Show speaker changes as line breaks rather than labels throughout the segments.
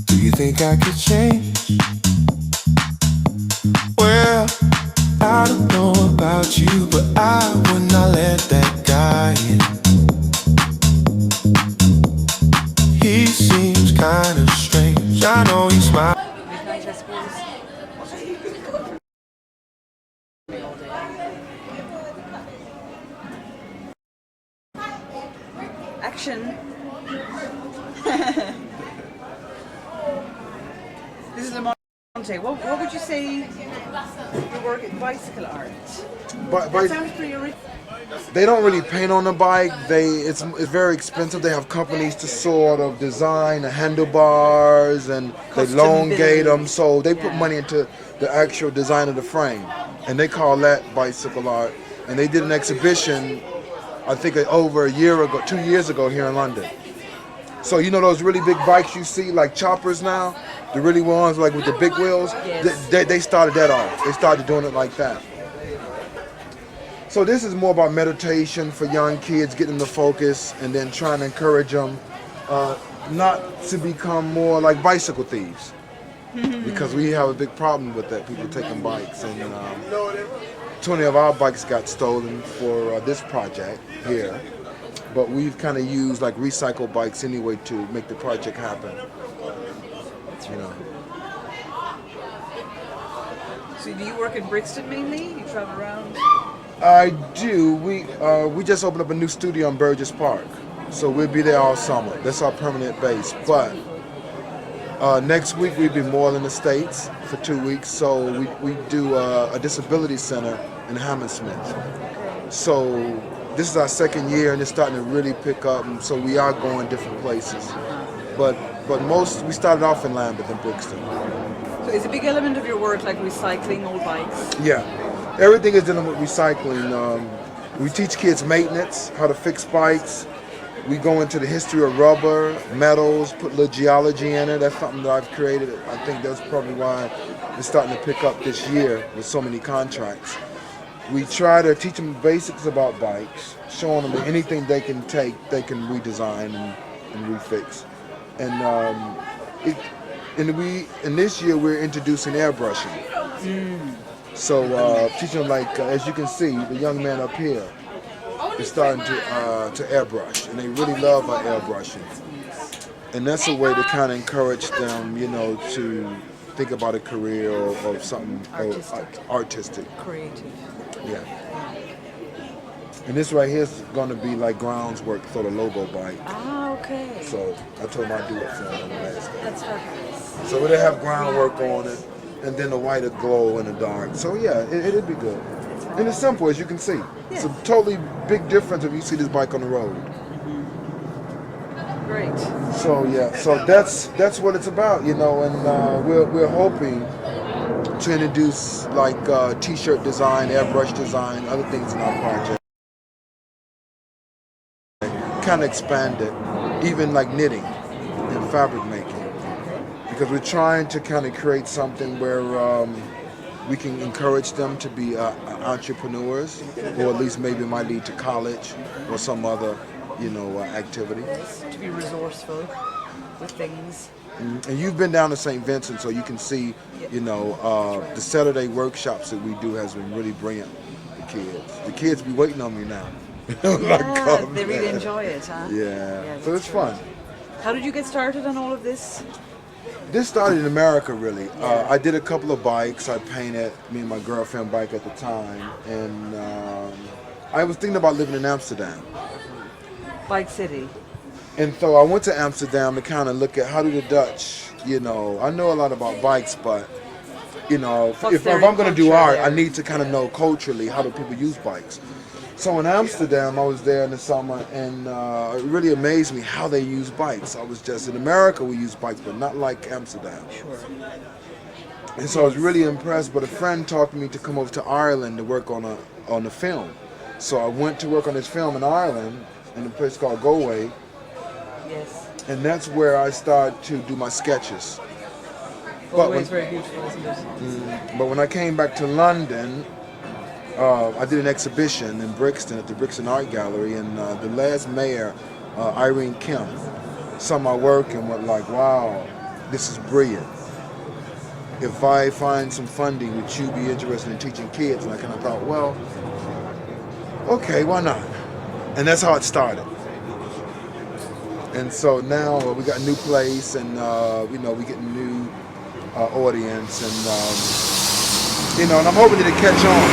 Do you think I could change? Well, I don't know about you, but I would not let that guy in. He seems kind of strange. I know he smiles.
Midnight, I suppose. Action. This is LaMonte. What would you say your work in bicycle art?
But
That sounds pretty original.
they don't really paint on the bike. It's very expensive. They have companies to sort of design the handlebars and they
Custom
elongate
build.
them. So they put
Yeah.
money into the actual design of the frame, and they call that bicycle art. And they did an exhibition, I think over a year ago, 2 years ago here in London. So you know those really big bikes you see, like choppers now, the really ones like with the big wheels.
Yes.
They started that off. They started doing it like that. So this is more about meditation for young kids, getting them to focus, and then trying to encourage them not to become more like bicycle thieves, because we have a big problem with that. People taking bikes, and 20 of our bikes got stolen for this project here. But we've kind of used like recycled bikes anyway to make the project happen. You know.
So do you work in Brixton mainly? You travel around?
I do. We just opened up a new studio in Burgess Park, so we'll be there all summer. That's our permanent base. But next week we'll be more in the States for 2 weeks. So we do a disability center in Hammersmith. So this is our second year, and it's starting to really pick up. And so we are going different places. But most we started off in Lambeth and Brixton.
So is a big element of your work like recycling old bikes?
Yeah, everything is dealing with recycling. We teach kids maintenance, how to fix bikes. We go into the history of rubber, metals, put a little geology in it. That's something that I've created. I think that's probably why it's starting to pick up this year with so many contracts. We try to teach them basics about bikes, showing them that anything they can take, they can redesign and refix. And this year we're introducing airbrushing. So teaching them, like as you can see, the young man up here is starting to airbrush, and they really love our airbrushing. And that's a way to kind of encourage them, you know, to think about a career or something artistic.
Creative.
Yeah. And this right here is going to be like grounds work for the logo bike.
Ah, okay.
So I told him I'd do it for him on the last day.
That's fabulous.
So we'll have groundwork on it, and then the white will glow in the dark. So yeah, it'll be good. And it's simple, as you can see. It's a totally big difference if you see this bike on the road.
Great.
So yeah, so that's what it's about, you know. And we're hoping to introduce like t-shirt design, airbrush design, other things in our project. Kind of expand it, even like knitting and fabric making, because we're trying to kind of create something where we can encourage them to be entrepreneurs, or at least maybe might lead to college or some other, you know, activity.
To be resourceful with things.
And you've been down to St. Vincent, so you can see, you know, the Saturday workshops that we do has been really brilliant. The kids. The kids be waiting on me now.
Yeah, they really enjoy it, huh?
Yeah, so it's fun.
How did you get started on all of this?
This started in America, really. I did a couple of bikes. I painted me and my girlfriend bike at the time, and I was thinking about living in Amsterdam.
Bike City.
And so I went to Amsterdam to kind of look at how do the Dutch, you know, I know a lot about bikes, but, you know, if I'm going to do art, I need to kind of know culturally how do people use bikes. So in Amsterdam, I was there in the summer, and it really amazed me how they use bikes. I was just, in America we use bikes, but not like Amsterdam.
Sure.
And so I was really impressed, but a friend talked me to come over to Ireland to work on a film. So I went to work on this film in Ireland, in a place called Galway.
Yes.
And that's where I started to do my sketches.
Always very beautiful, isn't it?
But when I came back to London, I did an exhibition in Brixton at the Brixton Art Gallery, and the last mayor, Irene Kim, saw my work and were like, wow, this is brilliant. If I find some funding, would you be interested in teaching kids? And I kind of thought, well, okay, why not? And that's how it started. And so now we got a new place, and we get a new audience, and and I'm hoping that it catch on,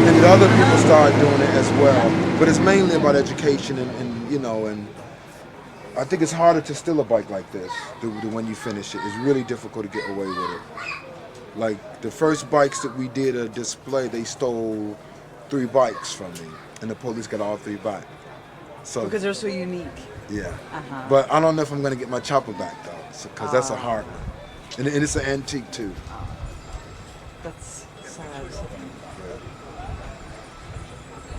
and that other people start doing it as well. But it's mainly about education, and I think it's harder to steal a bike like this than when you finish it. It's really difficult to get away with it. Like the first bikes that we did a display, they stole 3 bikes from me, and the police got all 3 back. So
Because they're so unique.
yeah, but I don't know if I'm gonna get my chopper back though, because that's a hard one, and it's an antique too.
That's sad.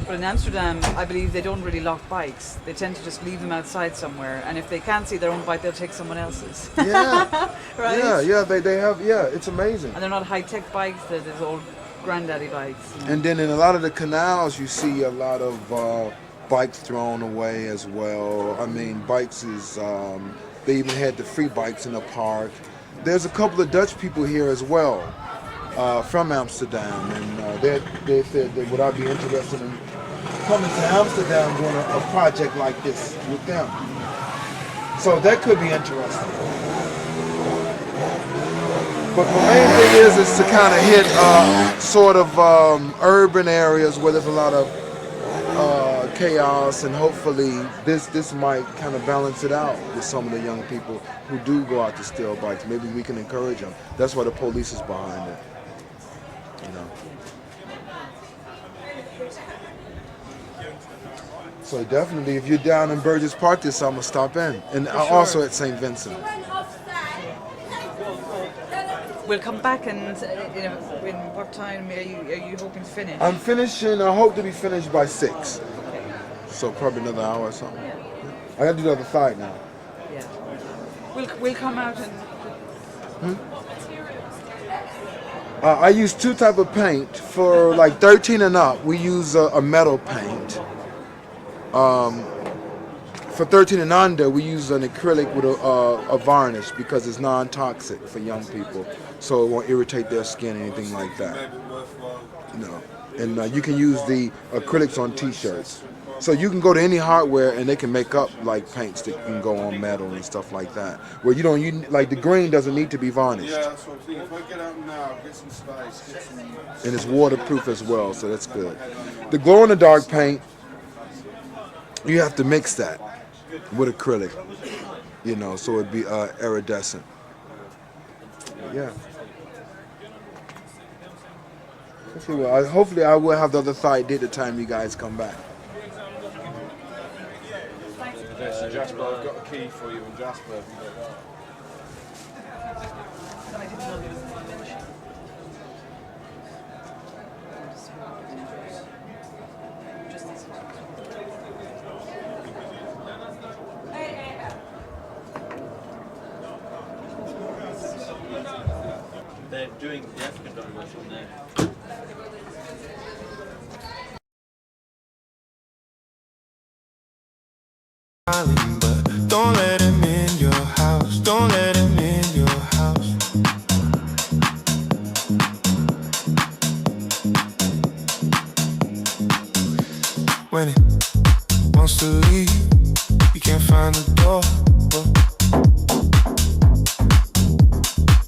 But in Amsterdam, I believe they don't really lock bikes. They tend to just leave them outside somewhere, and if they can't see their own bike, they'll take someone else's.
Yeah,
Right?
yeah, they have, it's amazing.
And they're not high-tech bikes, they're these old granddaddy bikes.
And then in a lot of the canals, you see a lot of bikes thrown away as well. I mean, bikes is, they even had the free bikes in the park. There's a couple of Dutch people here as well, from Amsterdam, and they said that would I be interested in coming to Amsterdam doing a project like this with them. So that could be interesting. But the main thing is to kind of hit sort of urban areas where there's a lot of chaos, and hopefully this might kind of balance it out with some of the young people who do go out to steal bikes. Maybe we can encourage them. That's why the police is behind it. So definitely, if you're down in Burgess Park this summer, stop in. And also at St. Vincent.
We'll come back, and in what time are you hoping to finish?
I'm finishing, I hope to be finished by 6. So probably another hour or something.
Yeah.
I gotta do the other side now.
Yeah. We'll come out and...
I use 2 types of paint. For like 13 and up, we use a metal paint. For 13 and under, we use an acrylic with a varnish because it's non-toxic for young people, so it won't irritate their skin or anything like that. And you can use the acrylics on T-shirts. So you can go to any hardware and they can make up like paints that can go on metal and stuff like that. Where like the green doesn't need to be varnished.
Yeah, that's what I'm thinking. If I get out now, get some space, get some...
And it's waterproof as well, so that's good. The glow-in-the-dark paint, you have to mix that with acrylic, so it'd be iridescent. Yeah. Okay, well, hopefully I will have the other side did the time you guys come back.
Jasper, I've got a key for you, and Jasper, have you got
that? They're doing the African documentary on there.
But don't let him in your house. Don't let him in your house. When it wants to leave, you can't find the door.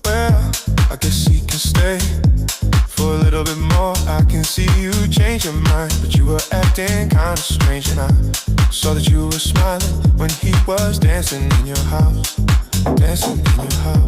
Well, I guess he can stay for a little bit more. I can see you change your mind, but you were acting kinda strange, and I saw that you were smiling when he was dancing in your house, dancing in your house.